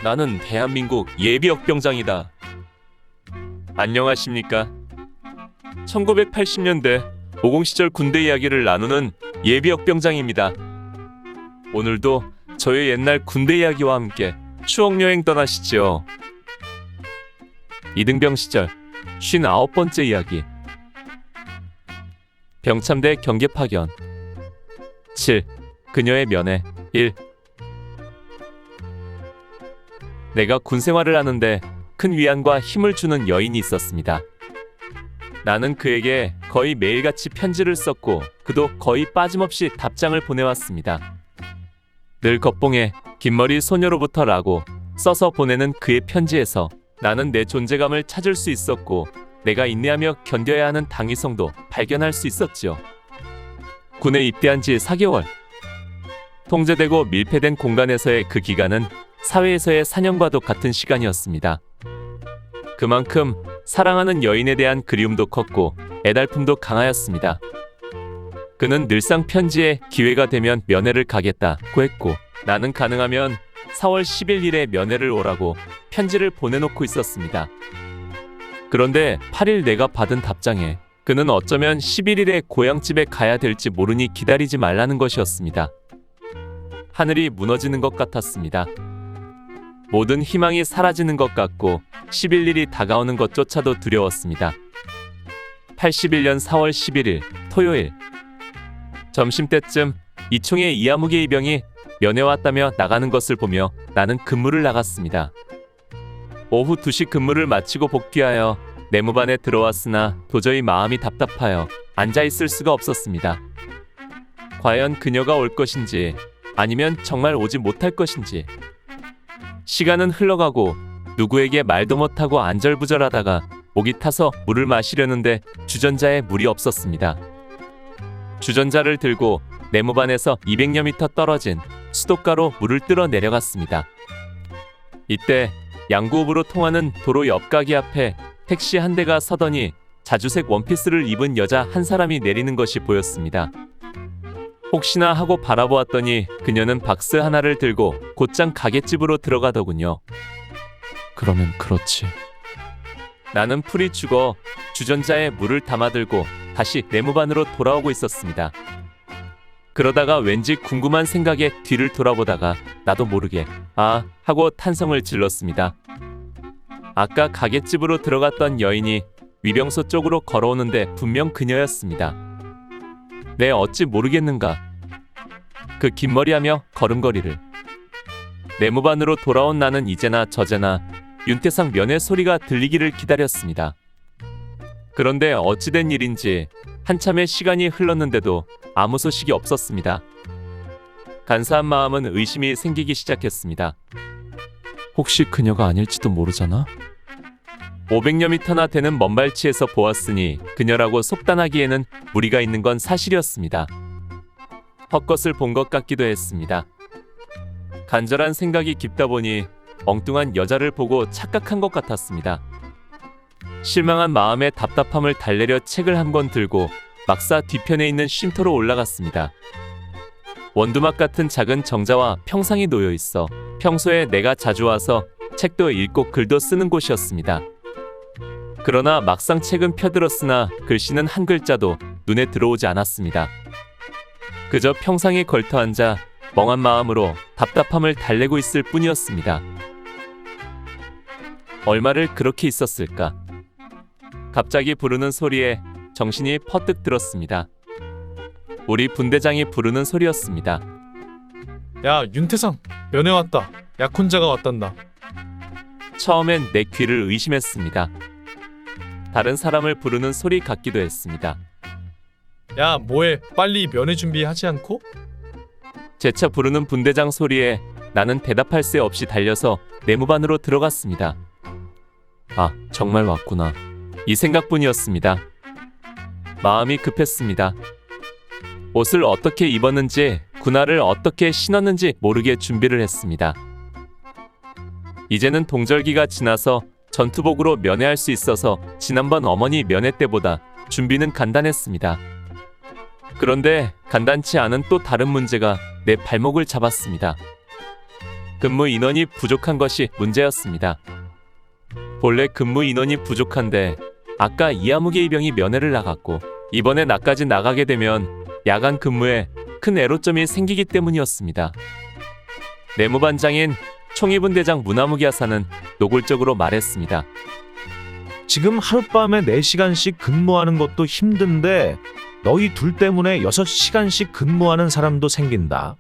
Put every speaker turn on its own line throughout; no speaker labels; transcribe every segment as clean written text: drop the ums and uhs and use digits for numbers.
나는 대한민국 예비역병장이다. 안녕하십니까? 1980년대 50 시절 군대 이야기를 나누는 예비역병장입니다. 오늘도 저의 옛날 군대 이야기와 함께 추억여행 떠나시죠. 이등병 시절 59번째 이야기. 병참대 경계 파견. 7. 그녀의 면회. 1. 내가 군 생활을 하는데 큰 위안과 힘을 주는 여인이 있었습니다. 나는 그에게 거의 매일같이 편지를 썼고 그도 거의 빠짐없이 답장을 보내왔습니다. 늘 겉봉에 긴머리 소녀로부터라고 써서 보내는 그의 편지에서 나는 내 존재감을 찾을 수 있었고 내가 인내하며 견뎌야 하는 당위성도 발견할 수 있었지요. 군에 입대한 지 4개월. 통제되고 밀폐된 공간에서의 그 기간은 사회에서의 사냥과도 같은 시간이었습니다. 그만큼 사랑하는 여인에 대한 그리움도 컸고 애달픔도 강하였습니다. 그는 늘상 편지에 기회가 되면 면회를 가겠다고 했고 나는 가능하면 4월 10일에 면회를 오라고 편지를 보내놓고 있었습니다. 그런데 8일 내가 받은 답장에 그는 어쩌면 11일에 고향집에 가야 될지 모르니 기다리지 말라는 것이었습니다. 하늘이 무너지는 것 같았습니다. 모든 희망이 사라지는 것 같고 11일이 다가오는 것조차도 두려웠습니다. 81년 4월 11일 토요일 점심때쯤 이총의 이하무게 이병이 면회 왔다며 나가는 것을 보며 나는 근무를 나갔습니다. 오후 2시 근무를 마치고 복귀하여 내무반에 들어왔으나 도저히 마음이 답답하여 앉아있을 수가 없었습니다. 과연 그녀가 올 것인지 아니면 정말 오지 못할 것인지. 시간은 흘러가고 누구에게 말도 못하고 안절부절하다가 목이 타서 물을 마시려는데 주전자에 물이 없었습니다. 주전자를 들고 내무반에서 200여 미터 떨어진 수도가로 물을 뜨러 내려갔습니다. 이때 양구읍으로 통하는 도로 옆가게 앞에 택시 한 대가 서더니 자주색 원피스를 입은 여자 한 사람이 내리는 것이 보였습니다. 혹시나 하고 바라보았더니 그녀는 박스 하나를 들고 곧장 가게집으로 들어가더군요. 그러면 그렇지. 나는 풀이 죽어 주전자에 물을 담아들고 다시 내무반으로 돌아오고 있었습니다. 그러다가 왠지 궁금한 생각에 뒤를 돌아보다가 나도 모르게 아 하고 탄성을 질렀습니다. 아까 가게집으로 들어갔던 여인이 위병소 쪽으로 걸어오는데 분명 그녀였습니다. 내 어찌 모르겠는가. 그 긴 머리하며 걸음걸이를. 내무반으로 돌아온 나는 이제나 저제나 윤태상 면회 소리가 들리기를 기다렸습니다. 그런데 어찌된 일인지 한참의 시간이 흘렀는데도 아무 소식이 없었습니다. 간사한 마음은 의심이 생기기 시작했습니다. 혹시 그녀가 아닐지도 모르잖아? 500여 미터나 되는 먼발치에서 보았으니 그녀라고 속단하기에는 무리가 있는 건 사실이었습니다. 헛것을 본 것 같기도 했습니다. 간절한 생각이 깊다 보니 엉뚱한 여자를 보고 착각한 것 같았습니다. 실망한 마음에 답답함을 달래려 책을 한 권 들고 막사 뒤편에 있는 쉼터로 올라갔습니다. 원두막 같은 작은 정자와 평상이 놓여 있어 평소에 내가 자주 와서 책도 읽고 글도 쓰는 곳이었습니다. 그러나 막상 책은 펴들었으나 글씨는 한 글자도 눈에 들어오지 않았습니다. 그저 평상에 걸터 앉아 멍한 마음으로 답답함을 달래고 있을 뿐이었습니다. 얼마를 그렇게 있었을까? 갑자기 부르는 소리에 정신이 퍼뜩 들었습니다. 우리 분대장이 부르는 소리였습니다.
야, 윤태상, 면회 왔다. 약혼자가 왔단다.
처음엔 내 귀를 의심했습니다. 다른 사람을 부르는 소리 같기도 했습니다.
야, 뭐해? 빨리 면회 준비하지 않고?
재차 부르는 분대장 소리에 나는 대답할 새 없이 달려서 내무반으로 들어갔습니다. 아, 정말 왔구나. 이 생각뿐이었습니다. 마음이 급했습니다. 옷을 어떻게 입었는지, 군화를 어떻게 신었는지 모르게 준비를 했습니다. 이제는 동절기가 지나서 전투복으로 면회할 수 있어서 지난번 어머니 면회 때보다 준비는 간단했습니다. 그런데 간단치 않은 또 다른 문제가 내 발목을 잡았습니다. 근무 인원이 부족한 것이 문제였습니다. 본래 근무 인원이 부족한데 아까 이아무개 이병이 면회를 나갔고 이번에 나까지 나가게 되면 야간 근무에 큰 애로점이 생기기 때문이었습니다. 내무반장인 총이분대장 문화무기하사는 노골적으로 말했습니다.
지금 하룻밤에 4시간씩 근무하는 것도 힘든데 너희 둘 때문에 6시간씩 근무하는 사람도 생긴다.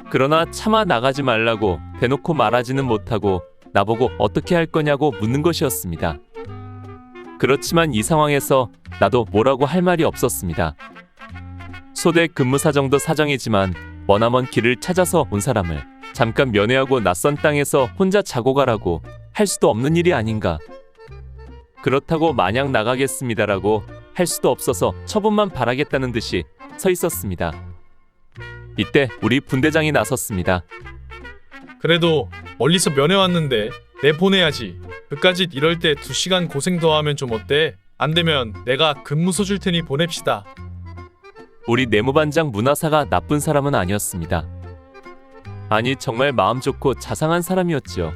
그러나 차마 나가지 말라고 대놓고 말하지는 못하고 나보고 어떻게 할 거냐고 묻는 것이었습니다. 그렇지만 이 상황에서 나도 뭐라고 할 말이 없었습니다. 소대 근무 사정도 사정이지만 머나먼 길을 찾아서 온 사람을 잠깐 면회하고 낯선 땅에서 혼자 자고 가라고 할 수도 없는 일이 아닌가. 그렇다고 마냥 나가겠습니다라고 할 수도 없어서 처분만 바라겠다는 듯이 서 있었습니다. 이때 우리 분대장이 나섰습니다.
그래도 멀리서 면회 왔는데 내보내야지. 그까짓 이럴 때 2시간 고생 더 하면 좀 어때? 안 되면 내가 근무소 줄 테니 보냅시다.
우리 내무반장 문하사가 나쁜 사람은 아니었습니다. 아니 정말 마음 좋고 자상한 사람이었지요.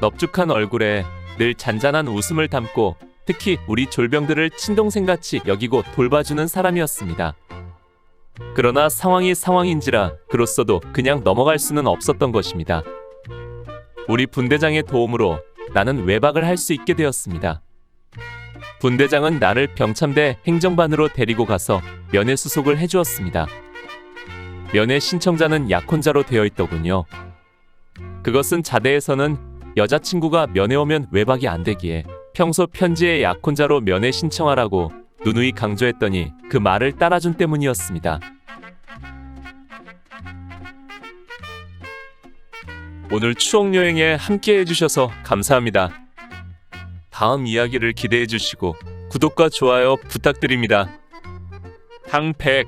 넙죽한 얼굴에 늘 잔잔한 웃음을 담고 특히 우리 졸병들을 친동생같이 여기고 돌봐주는 사람이었습니다. 그러나 상황이 상황인지라 그로써도 그냥 넘어갈 수는 없었던 것입니다. 우리 분대장의 도움으로 나는 외박을 할 수 있게 되었습니다. 분대장은 나를 병참대 행정반으로 데리고 가서 면회 수속을 해주었습니다. 면회 신청자는 약혼자로 되어 있더군요. 그것은 자대에서는 여자친구가 면회 오면 외박이 안 되기에 평소 편지에 약혼자로 면회 신청하라고 누누이 강조했더니 그 말을 따라준 때문이었습니다. 오늘 추억여행에 함께 해주셔서 감사합니다. 다음 이야기를 기대해 주시고 구독과 좋아요 부탁드립니다. 탕팩